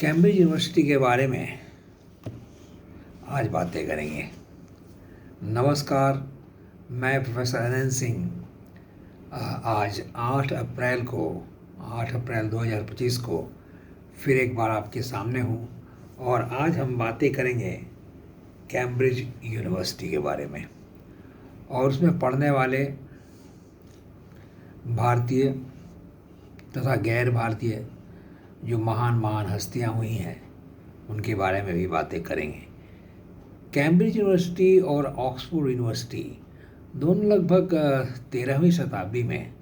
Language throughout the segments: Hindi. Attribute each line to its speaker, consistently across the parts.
Speaker 1: कैम्ब्रिज यूनिवर्सिटी के बारे में आज बातें करेंगे। नमस्कार, मैं प्रोफेसर अनंत सिंह आज 8 अप्रैल 2025 को फिर एक बार आपके सामने हूँ और आज हम बातें करेंगे कैम्ब्रिज यूनिवर्सिटी के बारे में और उसमें पढ़ने वाले भारतीय तथा गैर भारतीय जो महान हस्तियाँ हुई हैं उनके बारे में भी बातें करेंगे। कैम्ब्रिज यूनिवर्सिटी और ऑक्सफोर्ड यूनिवर्सिटी दोनों लगभग 13वीं शताब्दी में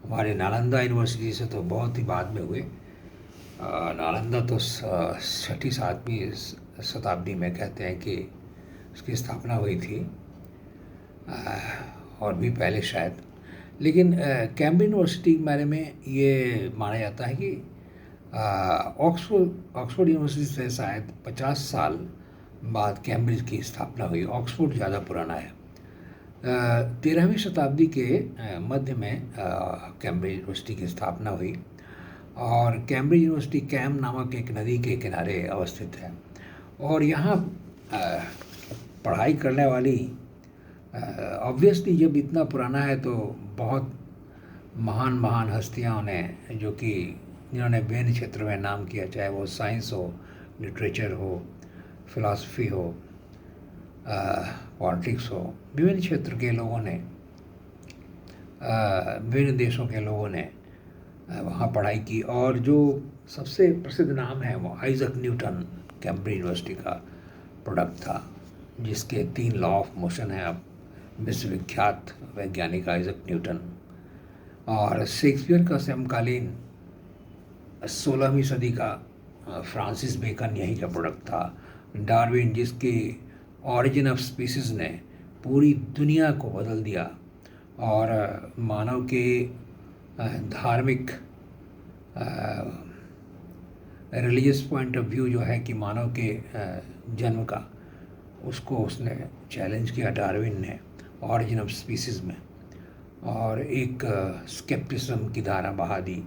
Speaker 1: हमारे नालंदा यूनिवर्सिटी से तो बहुत ही बाद में हुए। नालंदा तो 6वीं 7वीं शताब्दी में कहते हैं कि उसकी स्थापना हुई थी, और भी पहले शायद। लेकिन कैम्ब्रिज यूनिवर्सिटी के बारे में ये माना जाता है कि ऑक्सफोर्ड यूनिवर्सिटी से शायद 50 साल बाद कैम्ब्रिज की स्थापना हुई। ऑक्सफोर्ड ज़्यादा पुराना है। 13वीं शताब्दी के मध्य में कैम्ब्रिज यूनिवर्सिटी की स्थापना हुई और कैम्ब्रिज यूनिवर्सिटी कैम नामक एक नदी के किनारे अवस्थित है और यहाँ पढ़ाई करने वाली ऑब्वियसली जब इतना पुराना है तो बहुत महान हस्तियाँ ने जिन्होंने विभिन्न क्षेत्र में नाम किया, चाहे वो साइंस हो, लिटरेचर हो, फिलॉसफी हो, पॉलिटिक्स हो, विभिन्न क्षेत्र के लोगों ने, विभिन्न देशों के लोगों ने वहाँ पढ़ाई की। और जो सबसे प्रसिद्ध नाम है वो आइजक न्यूटन कैम्ब्रिज यूनिवर्सिटी का प्रोडक्ट था, जिसके 3 लॉ ऑफ मोशन हैं। अब विश्वविख्यात वैज्ञानिक आइजक न्यूटन। और शेक्सपियर का समकालीन 16वीं सदी का फ्रांसिस बेकन यहीं का प्रोडक्ट था। डार्विन, जिसकी ऑरिजिन ऑफ स्पीसीज ने पूरी दुनिया को बदल दिया और मानव के धार्मिक रिलीजियस पॉइंट ऑफ व्यू जो है कि मानव के जन्म का, उसको उसने चैलेंज किया डार्विन ने ऑरिजिन ऑफ स्पीसीज में, और एक स्केप्टिज्म की धारा बहा दी।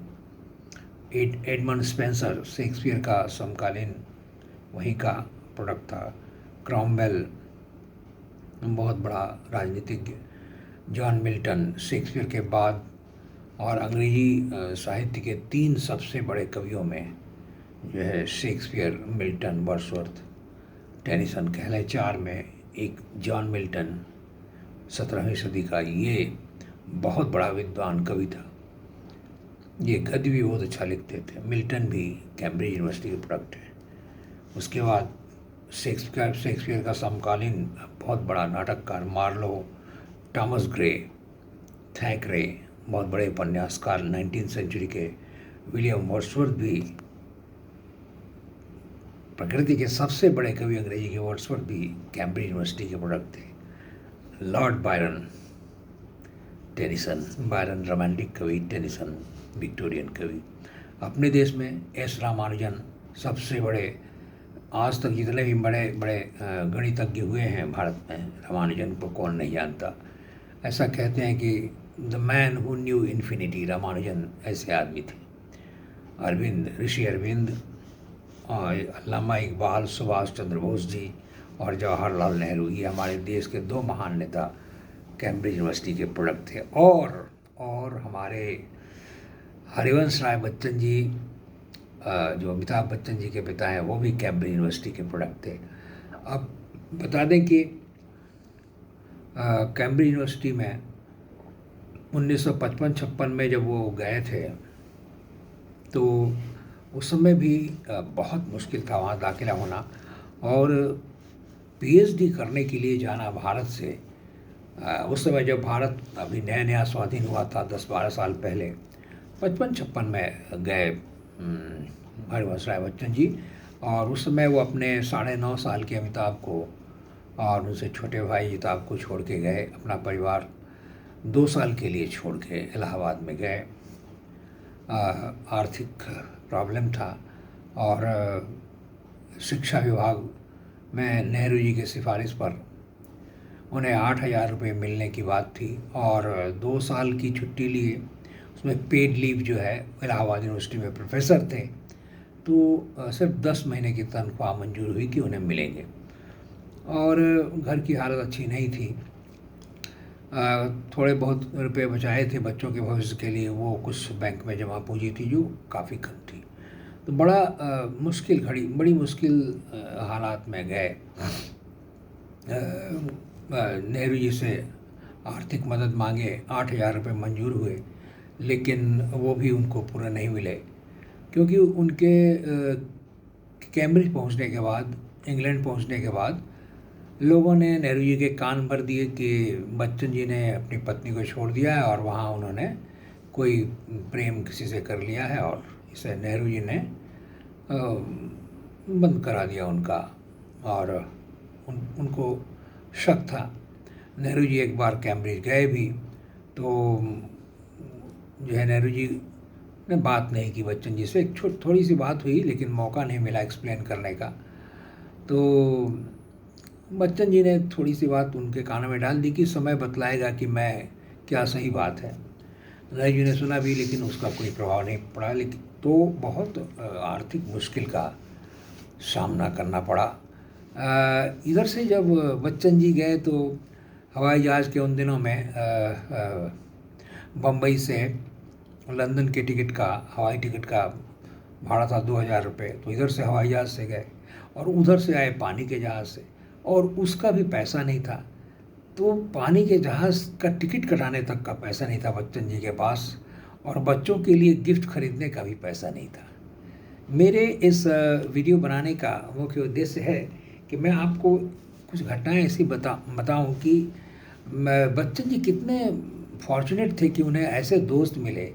Speaker 1: एडमंड स्पेंसर, शेक्सपियर का समकालीन वहीं का प्रोडक्ट था। क्रॉमवेल, बहुत बड़ा राजनीतिज्ञ। जॉन मिल्टन, शेक्सपियर के बाद और अंग्रेजी साहित्य के 3 सबसे बड़े कवियों में जो है शेक्सपियर, मिल्टन, वर्ड्सवर्थ, टेनिसन कहलाए। 4 में एक जॉन मिल्टन 17वीं सदी का, ये बहुत बड़ा विद्वान कवि था। ये गद्य भी बहुत अच्छा लिखते थे। मिल्टन भी कैम्ब्रिज यूनिवर्सिटी के प्रोडक्ट है। उसके बाद शेक्सपियर का समकालीन बहुत बड़ा नाटककार मार्लो, थॉमस ग्रे, थैकरे, बहुत बड़े उपन्यासकार 19वीं सेंचुरी के। विलियम वर्ड्सवर्थ भी, प्रकृति के सबसे बड़े कवि अंग्रेजी के वर्ड्सवर्थ भी कैम्ब्रिज यूनिवर्सिटी के प्रोडक्ट थे। Lord Byron, Tennyson, Byron romantic कवि, टेनिसन विक्टोरियन कवि। अपने देश में एस रामानुजन, सबसे बड़े, आज तक जितने भी बड़े बड़े गणितज्ञ हुए हैं भारत में, रामानुजन को कौन नहीं जानता। ऐसा कहते हैं कि the man who knew infinity, Ramanujan ऐसे आदमी थे। अरविंद, ऋषि अरविंद, अल्लामा इकबाल, सुभाष चंद्र बोस जी और जवाहरलाल नेहरू, ये हमारे देश के 2 महान नेता कैम्ब्रिज यूनिवर्सिटी के प्रोडक्ट थे। और हमारे हरिवंश राय बच्चन जी, जो अमिताभ बच्चन जी के पिता हैं, वो भी कैम्ब्रिज यूनिवर्सिटी के प्रोडक्ट थे। अब बता दें कि कैम्ब्रिज यूनिवर्सिटी में 1955-56 में जब वो गए थे तो उस समय भी बहुत मुश्किल था वहाँ दाखिला होना, और पीएचडी करने के लिए जाना भारत से। उस समय जब भारत अभी नया स्वाधीन हुआ था, 10-12 साल पहले, 55-56 में गए हरिवंश राय बच्चन जी। और उस समय वो अपने 9.5 साल के अमिताभ को और उनसे छोटे भाई अमिताभ को छोड़ के गए। अपना परिवार 2 साल के लिए छोड़ के इलाहाबाद में गए। आर्थिक प्रॉब्लम था और शिक्षा विभाग में नेहरू जी की सिफारिश पर उन्हें 8,000 रुपये मिलने की बात थी और 2 साल की छुट्टी लिए। उसमें पेड लीव जो है, इलाहाबाद यूनिवर्सिटी में प्रोफेसर थे, तो सिर्फ 10 महीने की तनख्वाह मंजूर हुई कि उन्हें मिलेंगे। और घर की हालत अच्छी नहीं थी। थोड़े बहुत रुपए बचाए थे बच्चों के भविष्य के लिए, वो कुछ बैंक में जमा पूंजी थी जो काफ़ी कम थी। तो मुश्किल घड़ी, बड़ी मुश्किल हालात में गए। नेहरू जी से आर्थिक मदद मांगे, 8,000 रुपये मंजूर हुए, लेकिन वो भी उनको पूरा नहीं मिले, क्योंकि उनके कैम्ब्रिज पहुंचने के बाद, इंग्लैंड पहुंचने के बाद लोगों ने नेहरू जी के कान भर दिए कि बच्चन जी ने अपनी पत्नी को छोड़ दिया है और वहाँ उन्होंने कोई प्रेम किसी से कर लिया है, और इसे नेहरू जी ने बंद करा दिया उनका। और उनको शक था। नेहरू जी एक बार कैम्ब्रिज गए भी, तो जो है नेहरू जी ने बात नहीं की बच्चन जी से। एक थोड़ी सी बात हुई, लेकिन मौका नहीं मिला एक्सप्लेन करने का। तो बच्चन जी ने थोड़ी सी बात उनके कानों में डाल दी कि समय बतलाएगा कि मैं क्या सही बात है। नेहरू जी ने सुना भी, लेकिन उसका कोई प्रभाव नहीं पड़ा। लेकिन तो बहुत आर्थिक मुश्किल का सामना करना पड़ा। इधर से जब बच्चन जी गए तो हवाई जहाज़ के उन दिनों में बम्बई से लंदन के हवाई टिकट का भाड़ा था 2,000 रुपये। तो इधर से हवाई जहाज़ से गए और उधर से आए पानी के जहाज़ से, और उसका भी पैसा नहीं था। तो पानी के जहाज़ का टिकट कटाने तक का पैसा नहीं था बच्चन जी के पास, और बच्चों के लिए गिफ्ट खरीदने का भी पैसा नहीं था। मेरे इस वीडियो बनाने का मुख्य उद्देश्य है कि मैं आपको कुछ घटनाएं ऐसी बताऊं कि बच्चन जी कितने फॉर्चुनेट थे कि उन्हें ऐसे दोस्त मिले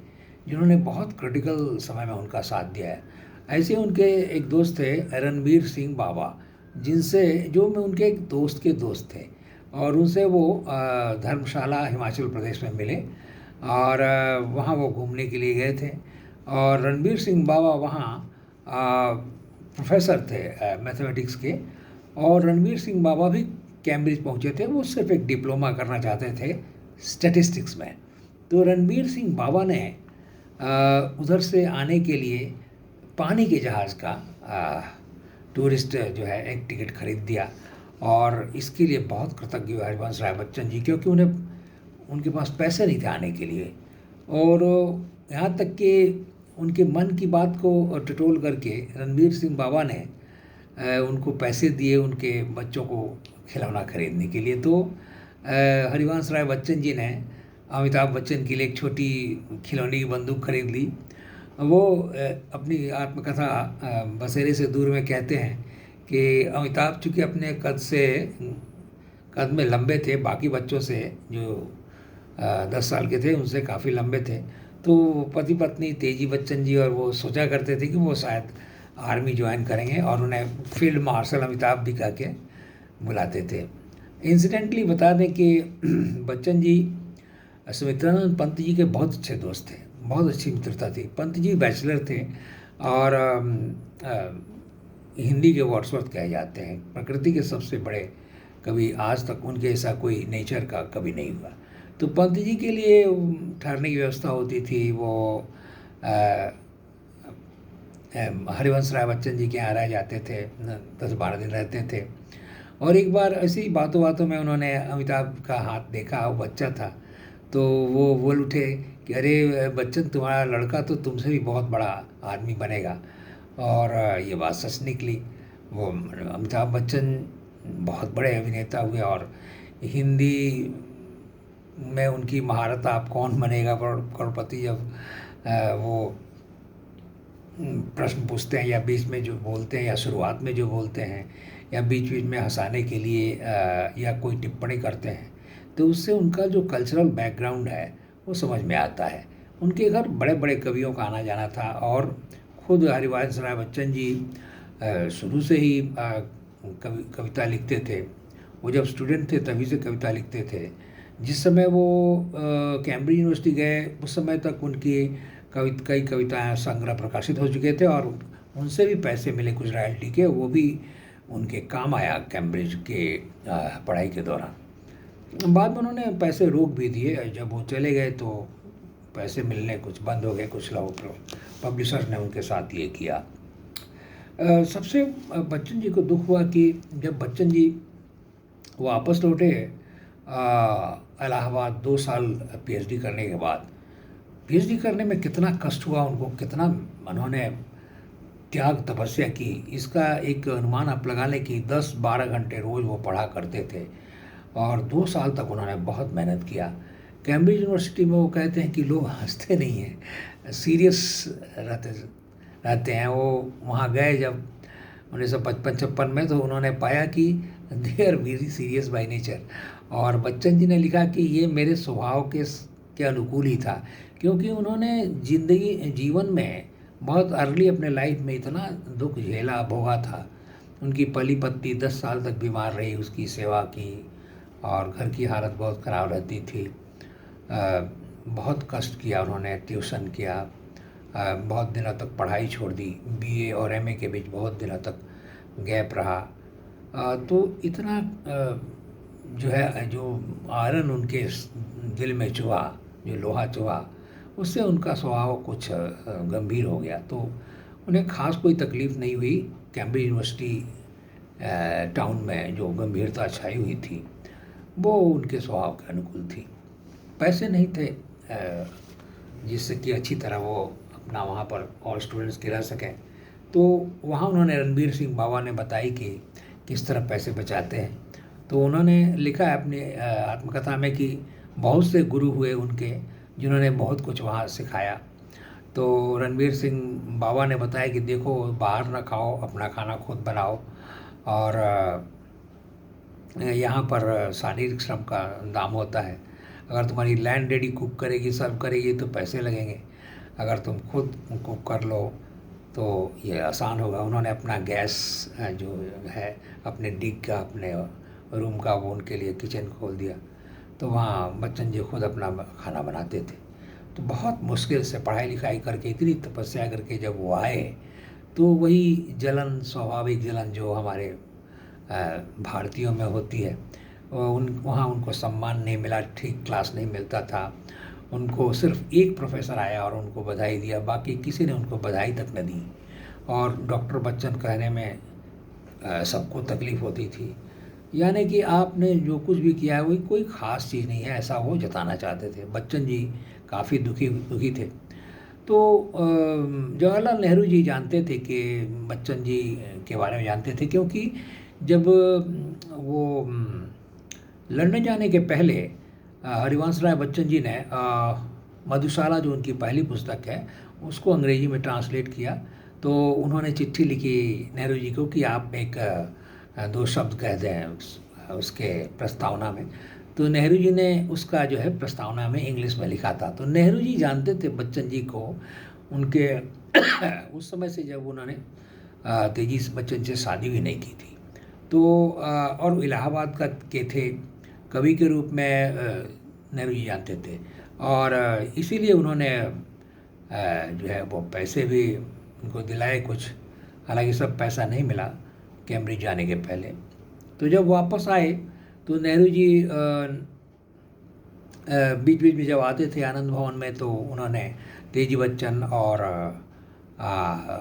Speaker 1: जिन्होंने बहुत क्रिटिकल समय में उनका साथ दिया है। ऐसे उनके एक दोस्त थे रणबीर सिंह बावा, जो मैं उनके एक दोस्त के दोस्त थे, और उनसे वो धर्मशाला हिमाचल प्रदेश में मिले, और वहाँ वो घूमने के लिए गए थे। और रणबीर सिंह बावा वहाँ प्रोफेसर थे मैथमेटिक्स के, और रणबीर सिंह बाबा भी कैम्ब्रिज पहुँचे थे। वो सिर्फ एक डिप्लोमा करना चाहते थे स्टैटिस्टिक्स में। तो रणबीर सिंह बाबा ने उधर से आने के लिए पानी के जहाज़ का टूरिस्ट जो है एक टिकट खरीद दिया, और इसके लिए बहुत कृतज्ञ हुए हरिवंश राय बच्चन जी, क्योंकि उनके पास पैसे नहीं थे आने के लिए। और यहाँ तक कि उनके मन की बात को टटोल करके रणबीर सिंह बाबा ने उनको पैसे दिए उनके बच्चों को खिलौना खरीदने के लिए। तो हरिवंश राय बच्चन जी ने अमिताभ बच्चन के लिए एक छोटी खिलौने की बंदूक खरीद ली। वो अपनी आत्मकथा बसेरे से दूर में कहते हैं कि अमिताभ चूँकि अपने कद में लंबे थे, बाकी बच्चों से जो 10 साल के थे उनसे काफ़ी लंबे थे। तो पति पत्नी तेजी बच्चन जी और वो सोचा करते थे कि वो शायद आर्मी ज्वाइन करेंगे, और उन्हें फील्ड मार्शल अमिताभ भी कह के बुलाते थे। इंसिडेंटली बता दें कि बच्चन जी सुमित्रानंद पंत जी के बहुत अच्छे दोस्त थे, बहुत अच्छी मित्रता थी। पंत जी बैचलर थे और हिंदी के वर्ड्सवर्थ कहे जाते हैं, प्रकृति के सबसे बड़े कवि। आज तक उनके ऐसा कोई नेचर का कवि नहीं हुआ। तो पंत जी के लिए ठहरने की व्यवस्था होती थी। वो हरिवंश राय बच्चन जी के यहाँ रह जाते थे, 10-12 दिन रहते थे। और एक बार ऐसी बातों बातों में उन्होंने अमिताभ का हाथ देखा, वो बच्चा था, तो वो बोल उठे कि अरे बच्चन, तुम्हारा लड़का तो तुमसे भी बहुत बड़ा आदमी बनेगा। और ये बात सच निकली। वो अमिताभ बच्चन बहुत बड़े अभिनेता हुए, और हिंदी में उनकी महारत, आप कौन बनेगा करोड़पति, जब वो प्रश्न पूछते हैं या बीच में जो बोलते हैं या शुरुआत में जो बोलते हैं या बीच बीच में हंसाने के लिए या कोई टिप्पणी करते हैं, तो उससे उनका जो कल्चरल बैकग्राउंड है वो समझ में आता है। उनके घर बड़े बड़े कवियों का आना जाना था, और खुद हरिवंश राय बच्चन जी शुरू से ही कविता लिखते थे। वो जब स्टूडेंट थे तभी से कविता लिखते थे। जिस समय वो कैम्ब्रिज यूनिवर्सिटी गए उस समय तक उनकी कई कविताएं संग्रह प्रकाशित हो चुके थे, और उनसे भी पैसे मिले कुछ रॉयल्टी के, वो भी उनके काम आया कैम्ब्रिज के पढ़ाई के दौरान। बाद में उन्होंने पैसे रोक भी दिए। जब वो चले गए तो पैसे मिलने कुछ बंद हो गए, कुछ लोग पब्लिशर्स ने उनके साथ ये किया। सबसे बच्चन जी को दुख हुआ कि जब बच्चन जी वापस लौटे इलाहाबाद 2 साल पीएचडी करने के बाद, पीएचडी करने में कितना कष्ट हुआ उनको, कितना उन्होंने त्याग तपस्या की, इसका एक अनुमान आप लगा लें कि 10-12 घंटे रोज़ वो पढ़ा करते थे और 2 साल तक उन्होंने बहुत मेहनत किया। कैम्ब्रिज यूनिवर्सिटी में वो कहते हैं कि लोग हंसते नहीं हैं, सीरियस रहते रहते हैं। वो वहाँ गए जब 1955-56 में, तो उन्होंने पाया कि they are very serious by nature. और बच्चन जी ने लिखा कि ये मेरे स्वभाव के अनुकूल ही था, क्योंकि उन्होंने जीवन में बहुत अर्ली अपने लाइफ में इतना दुख झेला भोगा था। उनकी पली पत्नी 10 साल तक बीमार रही, उसकी सेवा की और घर की हालत बहुत ख़राब रहती थी। बहुत कष्ट किया उन्होंने, ट्यूशन किया, बहुत दिनों तक पढ़ाई छोड़ दी, बीए और एमए के बीच बहुत दिनों तक गैप रहा। तो इतना जो है, जो आयरन उनके दिल में चुहा, जो लोहा चुहा, उससे उनका स्वभाव कुछ गंभीर हो गया। तो उन्हें ख़ास कोई तकलीफ़ नहीं हुई। कैम्ब्रिज यूनिवर्सिटी टाउन में जो गंभीरता छाई हुई थी वो उनके स्वभाव के अनुकूल थी। पैसे नहीं थे जिससे कि अच्छी तरह वो अपना वहाँ पर और स्टूडेंट्स के रह सकें। तो वहाँ उन्होंने रणबीर सिंह बाबा ने बताई कि किस तरह पैसे बचाते हैं। तो उन्होंने लिखा है अपनी आत्मकथा में कि बहुत से गुरु हुए उनके, जिन्होंने बहुत कुछ वहाँ सिखाया। तो रणबीर सिंह बाबा ने बताया कि देखो, बाहर ना खाओ, अपना खाना खुद बनाओ, और यहाँ पर शारीरिक श्रम का दाम होता है। अगर तुम्हारी लैंड लेडी कुक करेगी, सर्व करेगी, तो पैसे लगेंगे। अगर तुम खुद कुक कर लो तो ये आसान होगा। उन्होंने अपना गैस जो है, अपने डिग का, अपने रूम का, वो उनके लिए किचन खोल दिया। तो वहाँ बच्चन जी खुद अपना खाना बनाते थे। तो बहुत मुश्किल से पढ़ाई लिखाई करके, इतनी तपस्या करके जब वो आए, तो वही जलन, स्वाभाविक जलन जो हमारे भारतीयों में होती है, वहाँ उनको सम्मान नहीं मिला, ठीक क्लास नहीं मिलता था। उनको सिर्फ एक प्रोफेसर आया और उनको बधाई दिया, बाकी किसी ने उनको बधाई तक न दी। और डॉक्टर बच्चन कहने में सबको तकलीफ़ होती थी। यानी कि आपने जो कुछ भी किया है वही कोई ख़ास चीज़ नहीं है, ऐसा वो जताना चाहते थे। बच्चन जी काफ़ी दुखी थे। तो जवाहरलाल नेहरू जी जानते थे कि बच्चन जी के बारे में जानते थे, क्योंकि जब वो लंदन जाने के पहले हरिवंश राय बच्चन जी ने मधुशाला, जो उनकी पहली पुस्तक है, उसको अंग्रेजी में ट्रांसलेट किया। तो उन्होंने चिट्ठी लिखी नेहरू जी को कि आप एक 2 शब्द कह दें उसके प्रस्तावना में। तो नेहरू जी ने उसका जो है प्रस्तावना में इंग्लिश में लिखा था। तो नेहरू जी जानते थे बच्चन जी को, उनके उस समय से जब उन्होंने तेजी बच्चन से शादी भी नहीं की थी। तो और इलाहाबाद का के थे, कवि के रूप में नेहरू जी जानते थे। और इसीलिए उन्होंने जो है वो पैसे भी उनको दिलाए कुछ। हालांकि सब पैसा नहीं मिला कैम्ब्रिज जाने के पहले। तो जब वापस आए तो नेहरू जी बीच बीच में जब आते थे आनंद भवन में, तो उन्होंने तेजी बच्चन और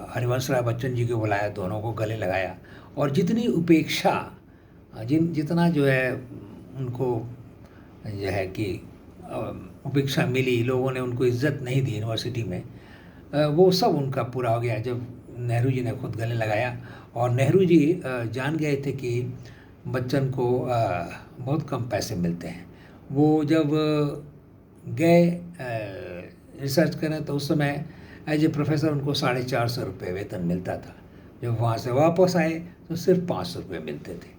Speaker 1: हरिवंश राय बच्चन जी को बुलाया, दोनों को गले लगाया। और जितनी उपेक्षा, जितना जो है उनको जो है कि उपेक्षा मिली, लोगों ने उनको इज्जत नहीं दी यूनिवर्सिटी में, वो सब उनका पूरा हो गया जब नेहरू जी ने खुद गले लगाया। और नेहरू जी जान गए थे कि बच्चन को बहुत कम पैसे मिलते हैं। वो जब गए रिसर्च करें तो उस समय एज ए प्रोफेसर उनको 450 रुपये वेतन मिलता था। जब वहाँ से वापस आए तो सिर्फ 500 रुपये मिलते थे।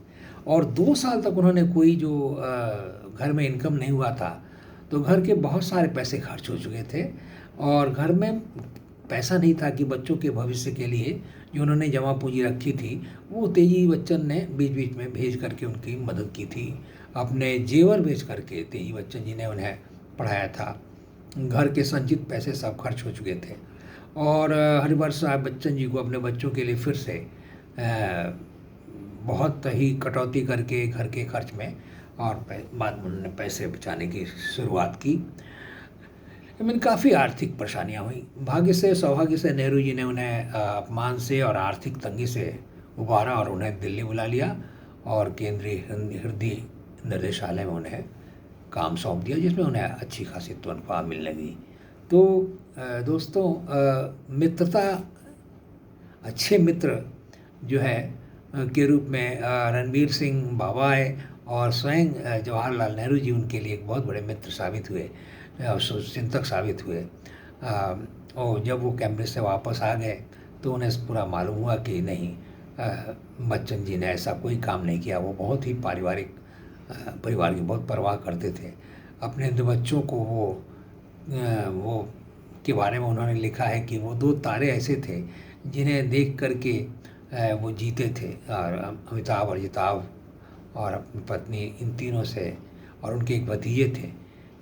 Speaker 1: और 2 साल तक उन्होंने कोई जो घर में इनकम नहीं हुआ था, तो घर के बहुत सारे पैसे खर्च हो चुके थे और घर में पैसा नहीं था कि बच्चों के भविष्य के लिए जो उन्होंने जमा पूंजी रखी थी, वो तेजी बच्चन ने बीच बीच में भेज करके उनकी मदद की थी। अपने जेवर बेच करके तेजी बच्चन जी ने उन्हें पढ़ाया था। घर के संचित पैसे सब खर्च हो चुके थे। और हरिवंश राय बच्चन जी को अपने बच्चों के लिए फिर से बहुत ही कटौती करके घर के खर्च में और बाद में उन्होंने पैसे बचाने की शुरुआत की। मीन काफ़ी आर्थिक परेशानियाँ हुई। भाग्य से सौभाग्य से नेहरू जी ने उन्हें अपमान से और आर्थिक तंगी से उबारा और उन्हें दिल्ली बुला लिया और केंद्रीय हृदय निर्देशालय में उन्हें काम सौंप दिया, जिसमें उन्हें अच्छी खासी तनख्वाह मिलने लगी। तो दोस्तों, मित्रता, अच्छे मित्र जो है के रूप में रणबीर सिंह भाभा और स्वयं जवाहरलाल नेहरू जी उनके लिए एक बहुत बड़े मित्र साबित हुए और चिंतक साबित हुए। और जब वो कैम्ब्रिज से वापस आ गए तो उन्हें पूरा मालूम हुआ कि नहीं, बच्चन जी ने ऐसा कोई काम नहीं किया। वो बहुत ही पारिवारिक परिवार की बहुत परवाह करते थे। अपने दो बच्चों को वो के बारे में उन्होंने लिखा है कि वो दो तारे ऐसे थे जिन्हें देख करके वो जीते थे, और अमिताभ और जिताभ और अपनी पत्नी, इन तीनों से, और उनके एक भतीजे थे।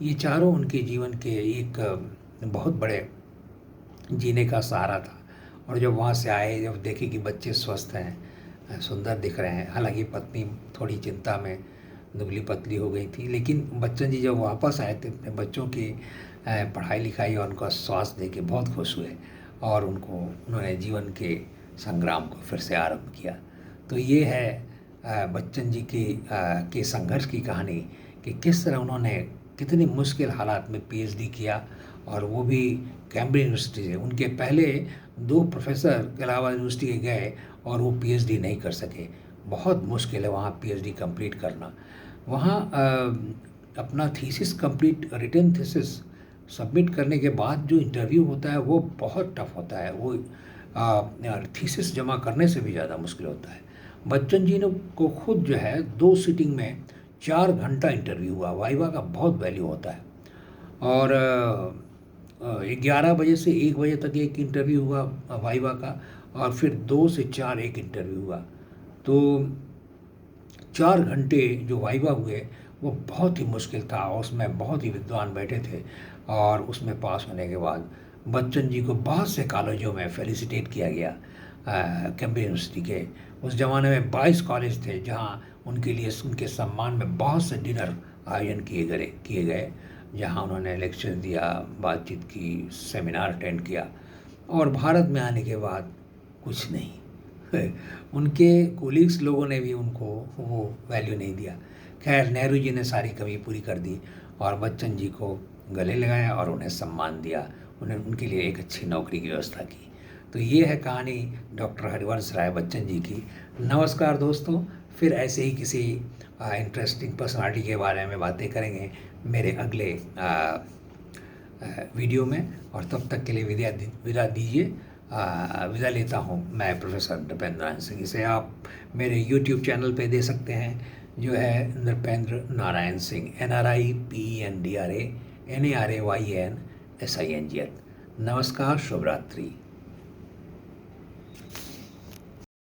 Speaker 1: ये चारों उनके जीवन के एक बहुत बड़े जीने का सहारा था। और जब वहाँ से आए, जब देखे कि बच्चे स्वस्थ हैं, सुंदर दिख रहे हैं, हालांकि पत्नी थोड़ी चिंता में दुबली पतली हो गई थी, लेकिन बच्चन जी जब वापस आए थे अपने बच्चों की पढ़ाई लिखाई और उनका स्वास्थ्य देख के बहुत खुश हुए और उन्होंने जीवन के संग्राम को फिर से आरंभ किया। तो ये है बच्चन जी के संघर्ष की कहानी कि किस तरह उन्होंने कितनी मुश्किल हालात में पीएचडी किया, और वो भी कैम्ब्रिज यूनिवर्सिटी से। उनके पहले 2 प्रोफेसर इलाहाबाद यूनिवर्सिटी के गए और वो पीएचडी नहीं कर सके। बहुत मुश्किल है वहाँ पीएचडी कंप्लीट करना। वहाँ अपना thesis complete, written thesis submit करने के बाद जो इंटरव्यू होता है वो बहुत टफ होता है। वो थीसिस जमा करने से भी ज़्यादा मुश्किल होता है। बच्चन जी ने को खुद जो है 2 सीटिंग में 4 घंटा इंटरव्यू हुआ। वाइवा का बहुत वैल्यू होता है। और 11 बजे से 1 बजे तक एक इंटरव्यू हुआ वाइवा का, और फिर 2 से 4 एक इंटरव्यू हुआ। तो 4 घंटे जो वाइवा हुए वो बहुत ही मुश्किल था, और उसमें बहुत ही विद्वान बैठे थे। और उसमें पास होने के बाद बच्चन जी को बहुत से कॉलेजों में फेलिसिटेट किया गया। कैम्ब्रिज यूनिवर्सिटी के उस ज़माने में 22 कॉलेज थे जहाँ उनके लिए, उनके सम्मान में बहुत से डिनर आयोजन किए गए, जहाँ उन्होंने लेक्चर दिया, बातचीत की, सेमिनार अटेंड किया। और भारत में आने के बाद कुछ नहीं। उनके कोलीग्स लोगों ने भी उनको वो वैल्यू नहीं दिया। खैर, नेहरू जी ने सारी कमी पूरी कर दी और बच्चन जी को गले लगाया और उन्हें सम्मान दिया, उनके लिए एक अच्छी नौकरी की व्यवस्था की। तो ये है कहानी डॉक्टर हरिवंश राय बच्चन जी की। नमस्कार दोस्तों, फिर ऐसे ही किसी इंटरेस्टिंग पर्सनालिटी के बारे में बातें करेंगे मेरे अगले वीडियो में, और तब तक के लिए विदा लेता हूँ मैं, प्रोफेसर नृपेंद्र नारायण सिंह। इसे आप मेरे यूट्यूब चैनल पे दे सकते हैं, जो है नृपेंद्र नारायण सिंह, NRIPENDRA NARAYNSINGH। नमस्कार, शुभ रात्रि।